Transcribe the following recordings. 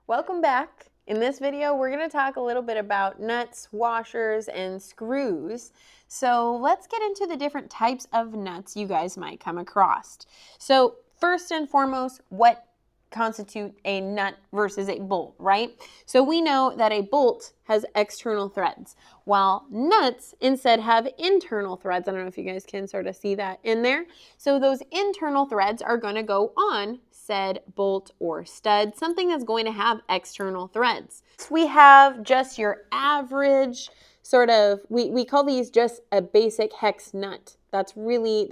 Welcome back. In this video, we're going to talk a little bit about nuts, washers, and screws. So let's get into the different types of nuts you guys might come across. So first and foremost, what constitute a nut versus a bolt, right? So we know that a bolt has external threads, while nuts instead have internal threads. I don't know if you guys can sort of see that in there. So those internal threads are going to go on said bolt or stud, something that's going to have external threads. We have just your average sort of, we call these just a basic hex nut. That's really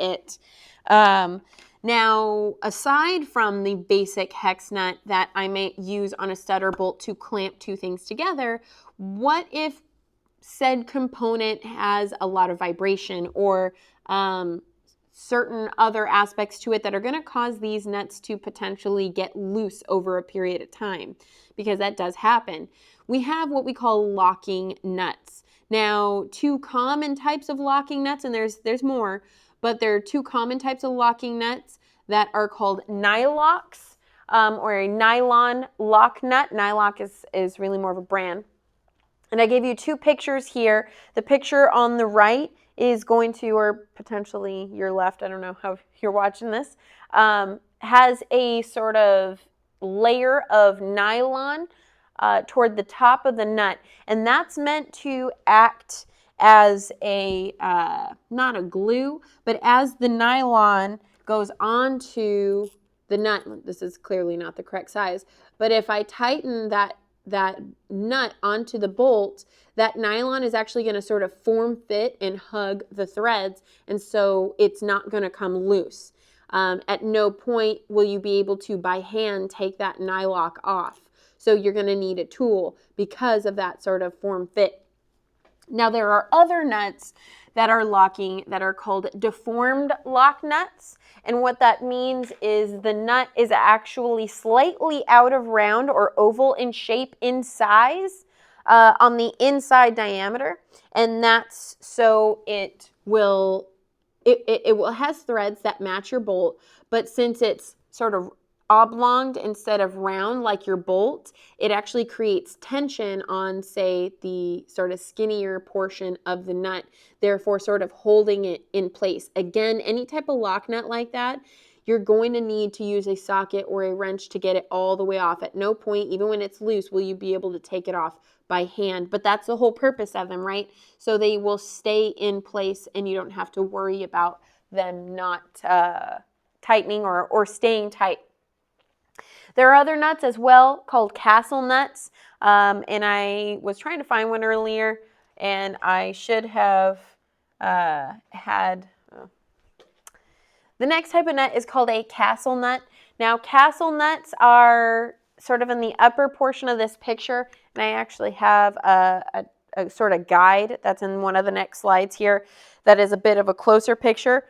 it. Now, aside from the basic hex nut that I may use on a stud or bolt to clamp two things together, what if said component has a lot of vibration or certain other aspects to it that are going to cause these nuts to potentially get loose over a period of time, because that does happen. We have what we call locking nuts. Now, two common types of locking nuts, and there's more, but there are two common types of locking nuts that are called nylocks or a nylon lock nut. Nylock is really more of a brand. And I gave you two pictures here. The picture on the right is going to, or potentially your left, I don't know how you're watching this, has a sort of layer of nylon toward the top of the nut. And that's meant to act as a, not a glue, but as the nylon goes onto the nut, this is clearly not the correct size, but if I tighten that nut onto the bolt, that nylon is actually going to sort of form fit and hug the threads, and so it's not going to come loose. At no point will you be able to by hand take that nylock off. So you're going to need a tool because of that sort of form fit. Now there are other nuts that are locking that are called deformed lock nuts. And what that means is the nut is actually slightly out of round or oval in shape in size on the inside diameter. And that's so it has threads that match your bolt, but since it's sort of oblonged instead of round like your bolt, it actually creates tension on, say, the sort of skinnier portion of the nut, therefore sort of holding it in place. Again, any type of lock nut like that, you're going to need to use a socket or a wrench to get it all the way off. At no point, even when it's loose, will you be able to take it off by hand. But that's the whole purpose of them, right? So they will stay in place and you don't have to worry about them not tightening or staying tight. There are other nuts as well called castle nuts, and I was trying to find one earlier, and I should have had... The next type of nut is called a castle nut. Now, castle nuts are sort of in the upper portion of this picture, and I actually have a sort of guide that's in one of the next slides here that is a bit of a closer picture.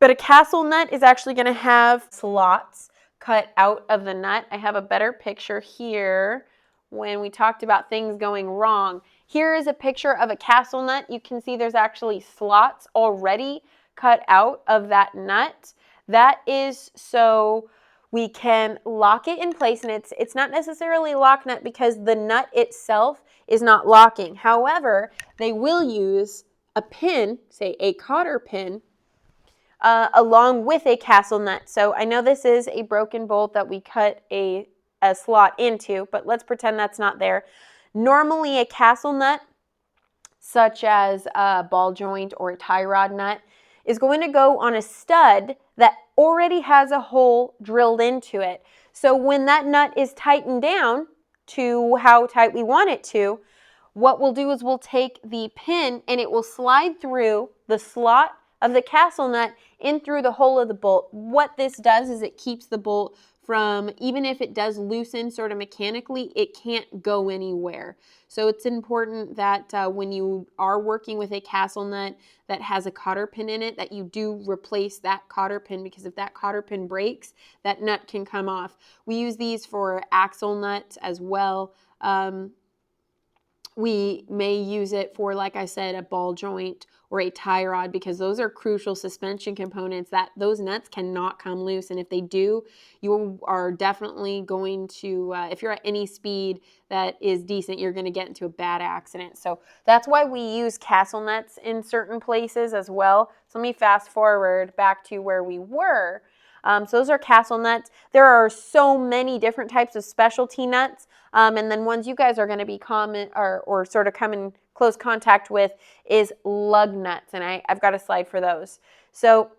But a castle nut is actually going to have slots cut out of the nut. I have a better picture here when we talked about things going wrong. Here is a picture of a castle nut. You can see there's actually slots already cut out of that nut. That is so we can lock it in place, and it's not necessarily a lock nut because the nut itself is not locking. However, they will use a pin, say a cotter pin, along with a castle nut. So I know this is a broken bolt that we cut a slot into, but let's pretend that's not there. Normally a castle nut, such as a ball joint or a tie rod nut, is going to go on a stud that already has a hole drilled into it. So when that nut is tightened down to how tight we want it to, what we'll do is we'll take the pin and it will slide through the slot of the castle nut in through the hole of the bolt. What this does is it keeps the bolt from, even if it does loosen sort of mechanically, it can't go anywhere. So it's important that when you are working with a castle nut that has a cotter pin in it, that you do replace that cotter pin, because if that cotter pin breaks, that nut can come off. We use these for axle nuts as well. We may use it for, like I said, a ball joint or a tie rod, because those are crucial suspension components that those nuts cannot come loose. And if they do, you are definitely going to, if you're at any speed that is decent, you're going to get into a bad accident. So that's why we use castle nuts in certain places as well. So let me fast forward back to where we were. So those are castle nuts. There are so many different types of specialty nuts. And then ones you guys are going to be common or sort of come in close contact with is lug nuts. And I've got a slide for those. So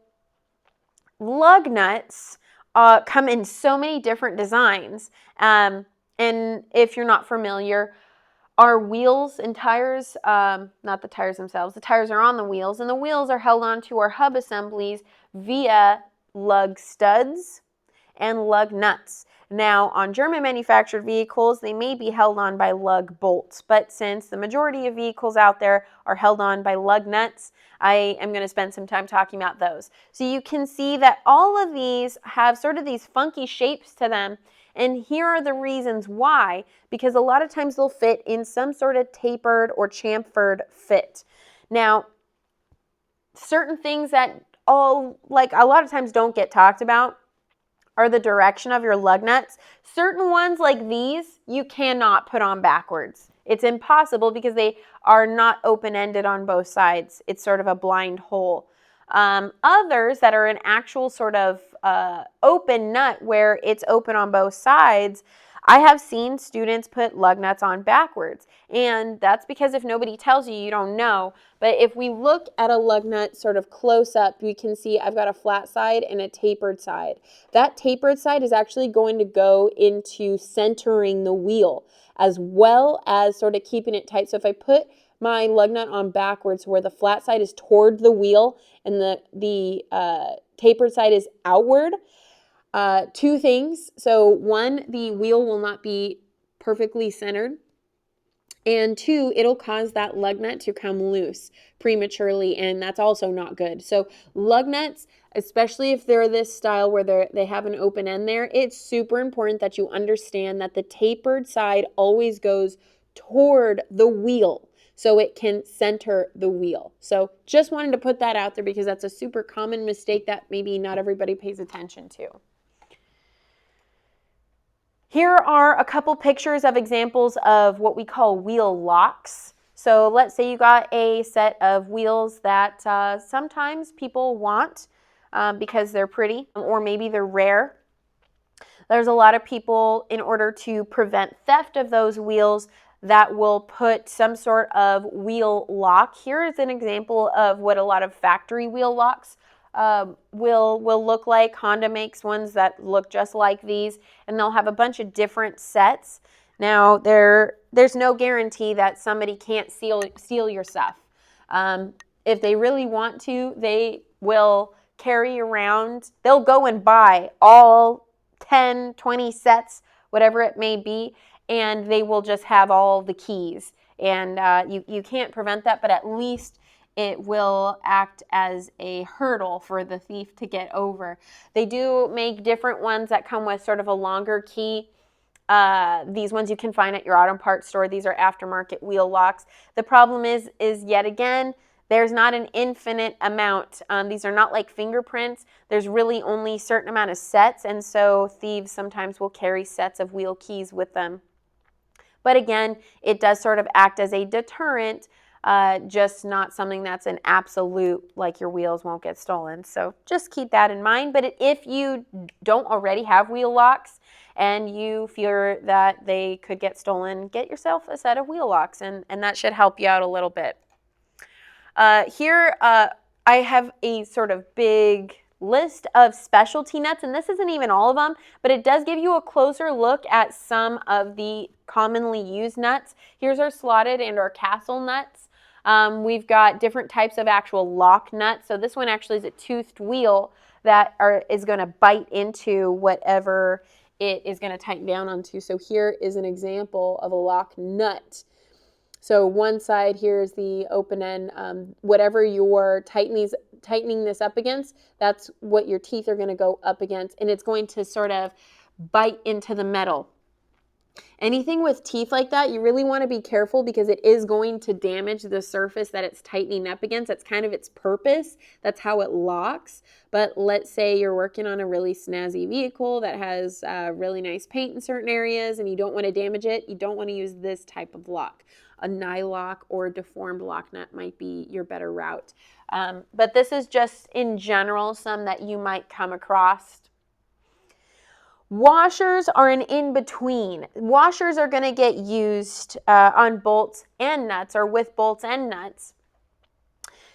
lug nuts come in so many different designs. And if you're not familiar, our wheels and tires, not the tires themselves, the tires are on the wheels, and the wheels are held onto our hub assemblies via lug studs and lug nuts. Now, on German manufactured vehicles, they may be held on by lug bolts, but since the majority of vehicles out there are held on by lug nuts, I am going to spend some time talking about those. So you can see that all of these have sort of these funky shapes to them, and here are the reasons why, because a lot of times they'll fit in some sort of tapered or chamfered fit. Now, certain things that like a lot of times don't get talked about are the direction of your lug nuts. Certain ones like these, you cannot put on backwards. It's impossible because they are not open-ended on both sides. It's sort of a blind hole. Others that are an actual sort of open nut where it's open on both sides, I have seen students put lug nuts on backwards. And that's because if nobody tells you, you don't know. But if we look at a lug nut sort of close up, we can see I've got a flat side and a tapered side. That tapered side is actually going to go into centering the wheel as well as sort of keeping it tight. So if I put my lug nut on backwards where the flat side is toward the wheel and the tapered side is outward, two things. So one, the wheel will not be perfectly centered. And two, it'll cause that lug nut to come loose prematurely, and that's also not good. So lug nuts, especially if they're this style where they have an open end there, it's super important that you understand that the tapered side always goes toward the wheel so it can center the wheel. So just wanted to put that out there because that's a super common mistake that maybe not everybody pays attention to. Here are a couple pictures of examples of what we call wheel locks. So let's say you got a set of wheels that sometimes people want because they're pretty or maybe they're rare. There's a lot of people, in order to prevent theft of those wheels, that will put some sort of wheel lock. Here is an example of what a lot of factory wheel locks will look like. Honda makes ones that look just like these, and they'll have a bunch of different sets. Now, there's no guarantee that somebody can't steal your stuff. If they really want to, they will carry around, they'll go and buy all 10, 20 sets, whatever it may be, and they will just have all the keys. And you can't prevent that, but at least it will act as a hurdle for the thief to get over. They do make different ones that come with sort of a longer key. These ones you can find at your auto parts store. These are aftermarket wheel locks. The problem is yet again, there's not an infinite amount. These are not like fingerprints. There's really only a certain amount of sets, and so thieves sometimes will carry sets of wheel keys with them. But again, it does sort of act as a deterrent, just not something that's an absolute, like your wheels won't get stolen. So just keep that in mind. But if you don't already have wheel locks and you fear that they could get stolen, get yourself a set of wheel locks, and that should help you out a little bit. Here I have a sort of big list of specialty nuts, and this isn't even all of them, but it does give you a closer look at some of the commonly used nuts. Here's our slotted and our castle nuts. We've got different types of actual lock nuts. So this one actually is a toothed wheel that is going to bite into whatever it is going to tighten down onto. So here is an example of a lock nut. So one side here is the open end. Whatever you're tightening this up against, that's what your teeth are going to go up against, and it's going to sort of bite into the metal. Anything with teeth like that, you really want to be careful because it is going to damage the surface that it's tightening up against. That's kind of its purpose. That's how it locks. But let's say you're working on a really snazzy vehicle that has really nice paint in certain areas and you don't want to damage it. You don't want to use this type of lock. A nylock or a deformed lock nut might be your better route. But this is just in general some that you might come across. Washers are an in-between. Washers are going to get used on bolts and nuts or with bolts and nuts.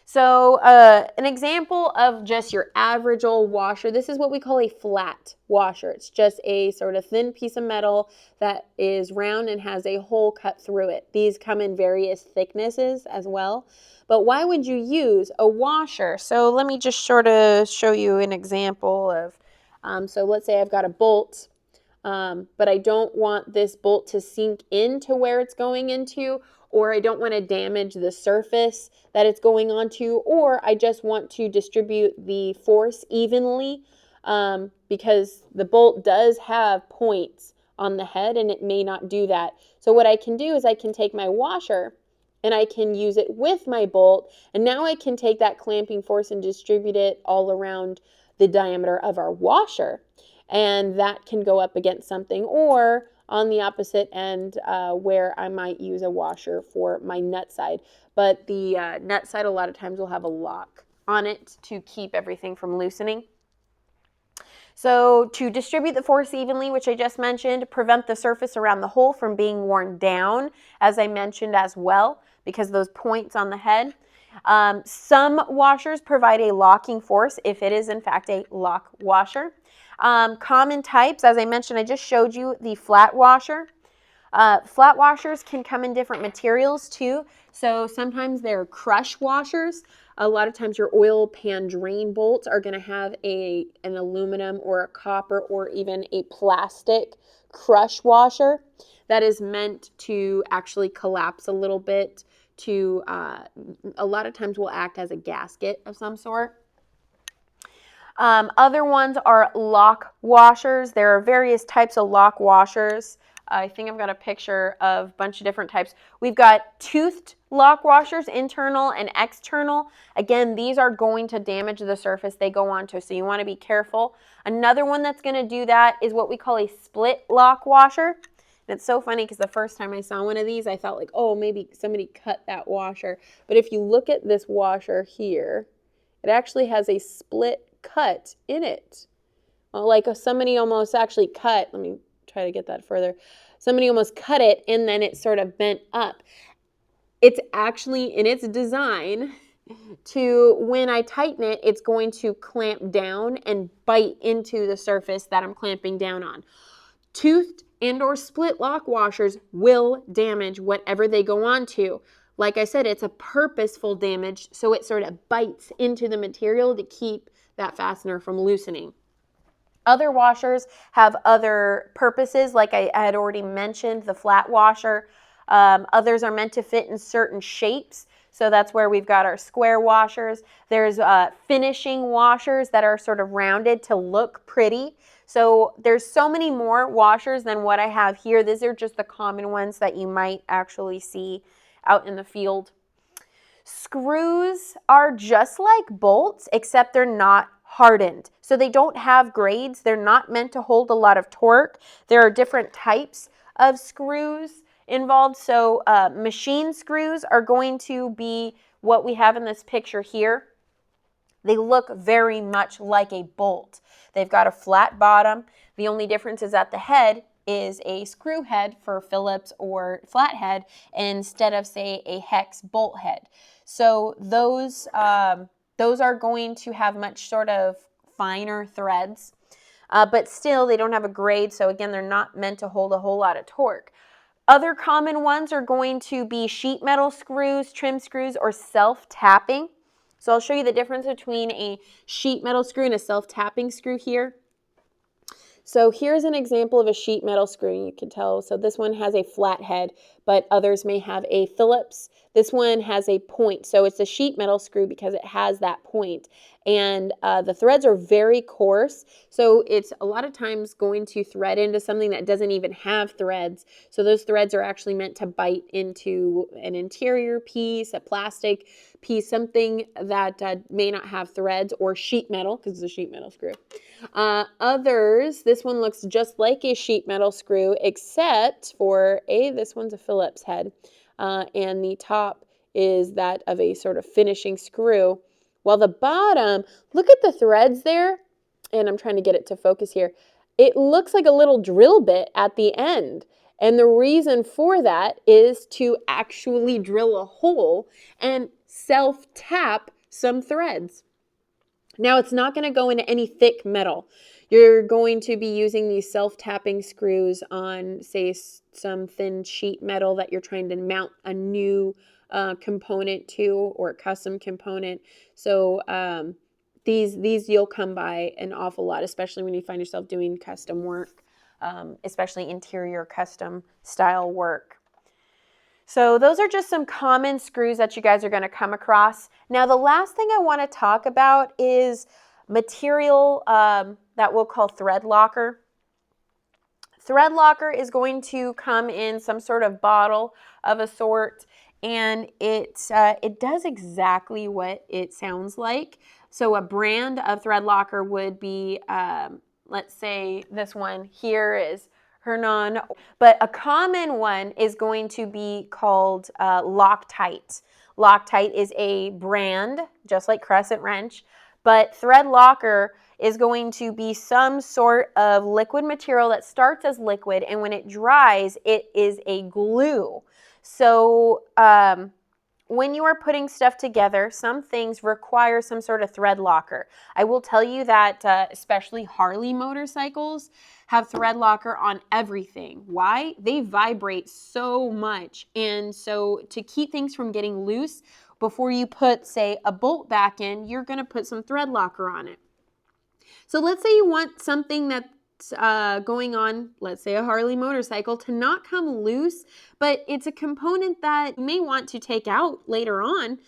So an example of just your average old washer, this is what we call a flat washer. It's just a sort of thin piece of metal that is round and has a hole cut through it. These come in various thicknesses as well. But why would you use a washer? So let me just sort of show you an example of, so let's say I've got a bolt, but I don't want this bolt to sink into where it's going into, or I don't want to damage the surface that it's going onto, or I just want to distribute the force evenly because the bolt does have points on the head and it may not do that. So what I can do is I can take my washer and I can use it with my bolt, and now I can take that clamping force and distribute it all around the diameter of our washer, and that can go up against something, or on the opposite end where I might use a washer for my nut side. But the nut side a lot of times will have a lock on it to keep everything from loosening. So to distribute the force evenly, which I just mentioned, prevent the surface around the hole from being worn down, as I mentioned as well, because those points on the head. Some washers provide a locking force if it is in fact a lock washer. Common types, as I mentioned, I just showed you the flat washer. Flat washers can come in different materials too. So sometimes they're crush washers. A lot of times your oil pan drain bolts are going to have an aluminum or a copper or even a plastic crush washer that is meant to actually collapse a little bit to, a lot of times will act as a gasket of some sort. Other ones are lock washers. There are various types of lock washers. I think I've got a picture of a bunch of different types. We've got toothed lock washers, internal and external. Again, these are going to damage the surface they go onto, so you want to be careful. Another one that's going to do that is what we call a split lock washer. And it's so funny because the first time I saw one of these, I thought like, oh, maybe somebody cut that washer. But if you look at this washer here, it actually has a split cut in it. Like somebody almost actually cut, let me try to get that further. Somebody almost cut it and then it sort of bent up. It's actually in its design to, when I tighten it, it's going to clamp down and bite into the surface that I'm clamping down on. Toothed and or split lock washers will damage whatever they go on to. Like I said, it's a purposeful damage, so it sort of bites into the material to keep that fastener from loosening. Other washers have other purposes, like I had already mentioned, the flat washer. Others are meant to fit in certain shapes, so that's where we've got our square washers. There's finishing washers that are sort of rounded to look pretty. So there's so many more washers than what I have here. These are just the common ones that you might actually see out in the field. Screws are just like bolts, except they're not hardened. So they don't have grades. They're not meant to hold a lot of torque. There are different types of screws involved. So machine screws are going to be what we have in this picture here. They look very much like a bolt. They've got a flat bottom. The only difference is that the head is a screw head for Phillips or flathead instead of, say, a hex bolt head. So those are going to have much sort of finer threads, but still they don't have a grade. So again, they're not meant to hold a whole lot of torque. Other common ones are going to be sheet metal screws, trim screws, or self-tapping. So I'll show you the difference between a sheet metal screw and a self-tapping screw here. So here's an example of a sheet metal screw. You can tell, so this one has a flat head, but others may have a Phillips. This one has a point, so it's a sheet metal screw because it has that point. And the threads are very coarse, so it's a lot of times going to thread into something that doesn't even have threads. So those threads are actually meant to bite into an interior piece, a plastic piece, something that may not have threads, or sheet metal, because it's a sheet metal screw. Others, this one looks just like a sheet metal screw, except for this one's a Phillips head, and the top is that of a sort of finishing screw, while the bottom, look at the threads there, and I'm trying to get it to focus here. It looks like a little drill bit at the end. And the reason for that is to actually drill a hole and self-tap some threads. Now, it's not going to go into any thick metal. You're going to be using these self-tapping screws on, say, some thin sheet metal that you're trying to mount a new component to, or a custom component. So these you'll come by an awful lot, especially when you find yourself doing custom work, especially interior custom style work. So those are just some common screws that you guys are going to come across. Now, the last thing I want to talk about is material that we'll call Threadlocker. Threadlocker is going to come in some sort of bottle of a sort, and it does exactly what it sounds like. So a brand of Threadlocker would be, let's say this one here is Hernan, but a common one is going to be called Loctite. Loctite is a brand, just like Crescent Wrench, but Threadlocker is going to be some sort of liquid material that starts as liquid, and when it dries, it is a glue. So when you are putting stuff together, some things require some sort of thread locker. I will tell you that especially Harley motorcycles have thread locker on everything. Why? They vibrate so much, and so to keep things from getting loose, before you put, say, a bolt back in, you're going to put some thread locker on it. So let's say you want something that's going on, let's say a Harley motorcycle, to not come loose, but it's a component that you may want to take out later on.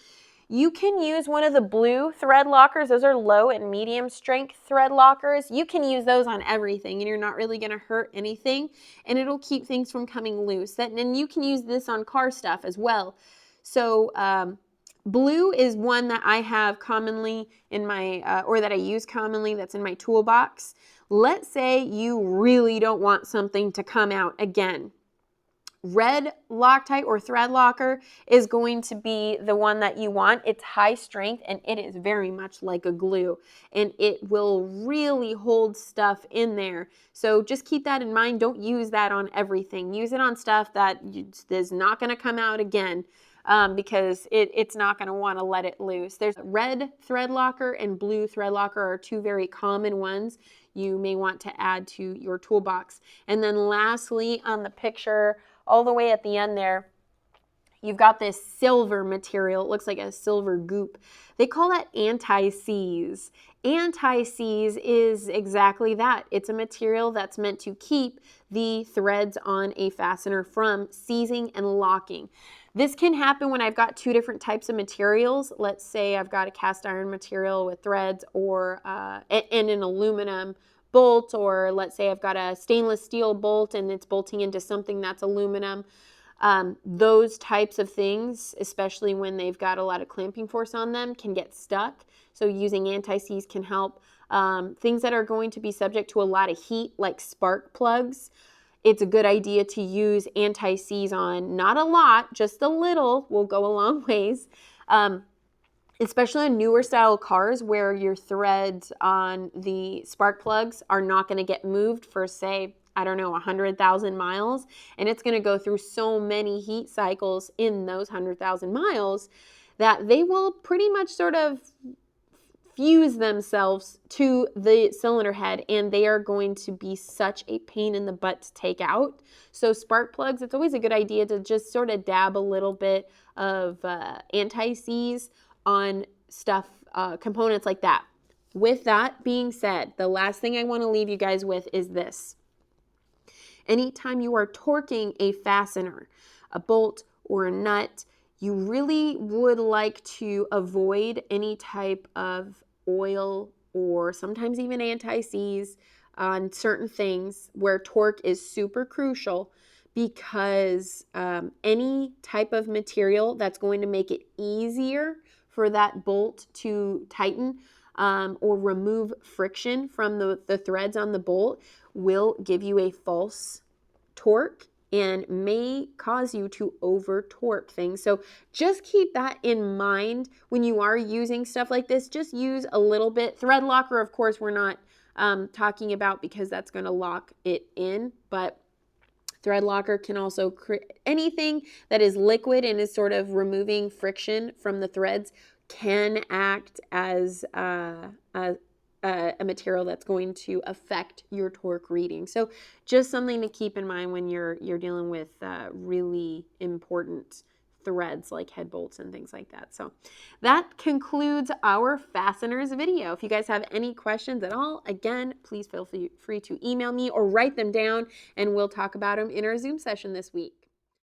You can use one of the blue thread lockers. Those are low and medium strength thread lockers. You can use those on everything, and you're not really going to hurt anything, and it'll keep things from coming loose. And you can use this on car stuff as well. So blue is one that I have commonly in my, or that I use commonly, that's in my toolbox. Let's say you really don't want something to come out again. Red Loctite or Threadlocker is going to be the one that you want. It's high strength, and it is very much like a glue, and it will really hold stuff in there. So just keep that in mind. Don't use that on everything. Use it on stuff that is not going to come out again. Because it's not going to want to let it loose. There's red Threadlocker and blue Threadlocker are two very common ones you may want to add to your toolbox. And then lastly, on the picture all the way at the end there, you've got this silver material. It looks like a silver goop. They call that anti-seize. Anti-seize is exactly that. It's a material that's meant to keep the threads on a fastener from seizing and locking. This can happen when I've got two different types of materials. Let's say I've got a cast iron material with threads, or and an aluminum bolt, or let's say I've got a stainless steel bolt and it's bolting into something that's aluminum. Those types of things, especially when they've got a lot of clamping force on them, can get stuck. So using anti-seize can help. Things that are going to be subject to a lot of heat, like spark plugs, it's a good idea to use anti-seize on. Not a lot, just a little will go a long ways. Especially in newer style cars where your threads on the spark plugs are not going to get moved for, say, I don't know, 100,000 miles, and it's going to go through so many heat cycles in those 100,000 miles that they will pretty much sort of fuse themselves to the cylinder head, and they are going to be such a pain in the butt to take out. So spark plugs, it's always a good idea to just sort of dab a little bit of anti-seize on stuff, components like that. With that being said, the last thing I want to leave you guys with is this. Anytime you are torquing a fastener, a bolt, or a nut, You really would like to avoid any type of oil or sometimes even anti-seize on certain things where torque is super crucial, because any type of material that's going to make it easier for that bolt to tighten or remove friction from the threads on the bolt will give you a false torque and may cause you to over torque things. So just keep that in mind when you are using stuff like this. Just use a little bit. Threadlocker, of course, we're not talking about because that's going to lock it in, but Threadlocker can also create anything that is liquid and is sort of removing friction from the threads can act as a material that's going to affect your torque reading. So just something to keep in mind when you're dealing with really important threads like head bolts and things like that. So that concludes our fasteners video. If you guys have any questions at all, again, please feel free to email me or write them down, and we'll talk about them in our Zoom session this week.